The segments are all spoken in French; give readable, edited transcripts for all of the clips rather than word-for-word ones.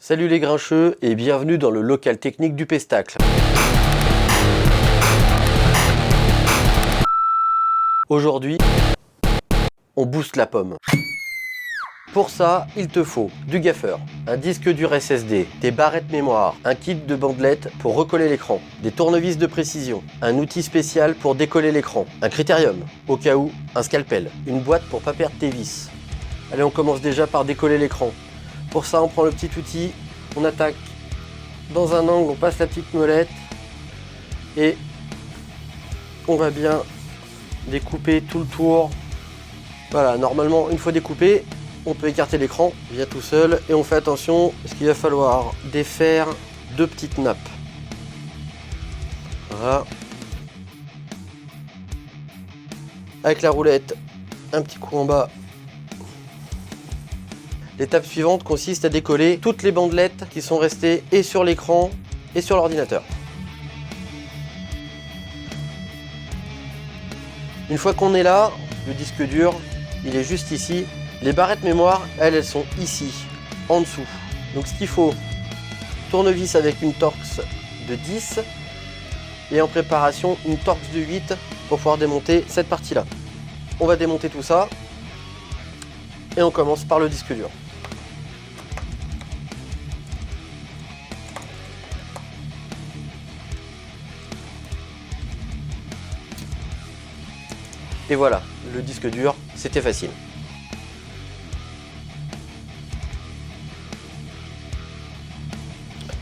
Salut les grincheux et bienvenue dans le local technique du Pestacle. Aujourd'hui, on booste la pomme. Pour ça, il te faut du gaffeur, un disque dur SSD, des barrettes mémoire, un kit de bandelettes pour recoller l'écran, des tournevis de précision, un outil spécial pour décoller l'écran, un critérium, au cas où, un scalpel, une boîte pour pas perdre tes vis. Allez, on commence déjà par décoller l'écran. Pour ça, on prend le petit outil, on attaque dans un angle, on passe la petite molette et on va bien découper tout le tour. Voilà, normalement, une fois découpé, on peut écarter l'écran, il vient tout seul et on fait attention parce qu'il va falloir défaire deux petites nappes. Voilà. Avec la roulette, un petit coup en bas. L'étape suivante consiste à décoller toutes les bandelettes qui sont restées et sur l'écran et sur l'ordinateur. Une fois qu'on est là, le disque dur, il est juste ici. Les barrettes mémoire, elles sont ici, en dessous. Donc ce qu'il faut, tournevis avec une Torx de 10 et en préparation une Torx de 8 pour pouvoir démonter cette partie-là. On va démonter tout ça et on commence par le disque dur. Et voilà, le disque dur, c'était facile.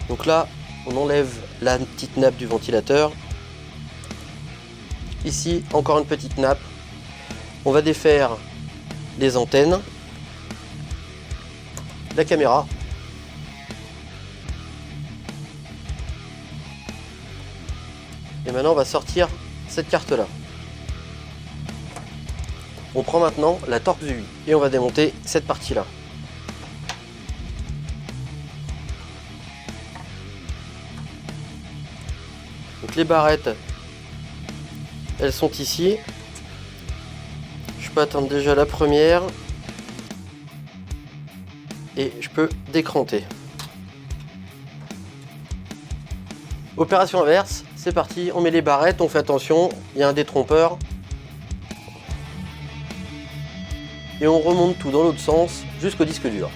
Donc là, on enlève la petite nappe du ventilateur. Ici, encore une petite nappe. On va défaire les antennes, la caméra. Et maintenant, on va sortir cette carte-là. On prend maintenant la Torx 8 et on va démonter cette partie-là. Donc les barrettes, elles sont ici. Je peux atteindre déjà la première et je peux décranter. Opération inverse, c'est parti, on met les barrettes, on fait attention, il y a un détrompeur. Et on remonte tout dans l'autre sens jusqu'au disque dur.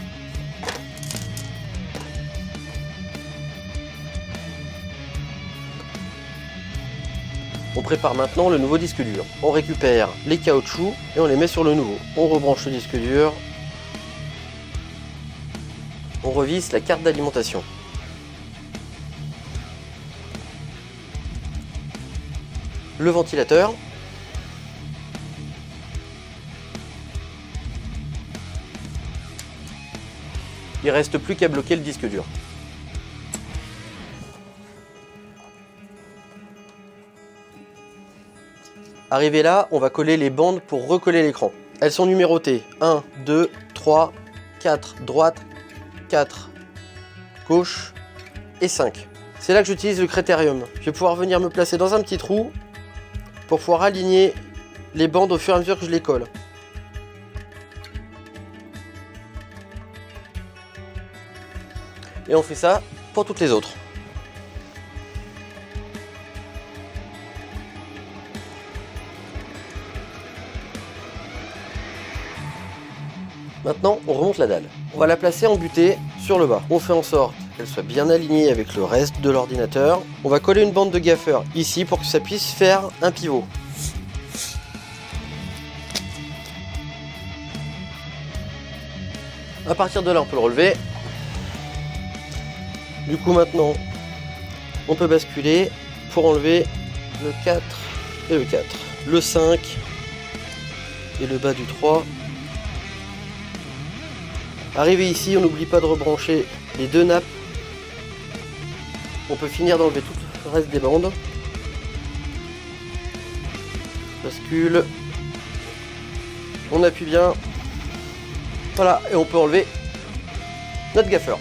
On prépare maintenant le nouveau disque dur. On récupère les caoutchoucs et on les met sur le nouveau. On rebranche le disque dur. On revisse la carte d'alimentation. Le ventilateur. Il reste plus qu'à bloquer le disque dur. Arrivé là, on va coller les bandes pour recoller l'écran. Elles sont numérotées 1, 2, 3, 4 droite, 4 gauche et 5. C'est là que j'utilise le critérium. Je vais pouvoir venir me placer dans un petit trou pour pouvoir aligner les bandes au fur et à mesure que je les colle. Et on fait ça pour toutes les autres. Maintenant, on remonte la dalle. On va la placer en butée sur le bas. On fait en sorte qu'elle soit bien alignée avec le reste de l'ordinateur. On va coller une bande de gaffeur ici pour que ça puisse faire un pivot. À partir de là, on peut le relever. Du coup maintenant, on peut basculer pour enlever le 4 et le 4. Le 5 et le bas du 3. Arrivé ici, on n'oublie pas de rebrancher les deux nappes. On peut finir d'enlever tout le reste des bandes. Bascule. On appuie bien. Voilà, et on peut enlever notre gaffeur.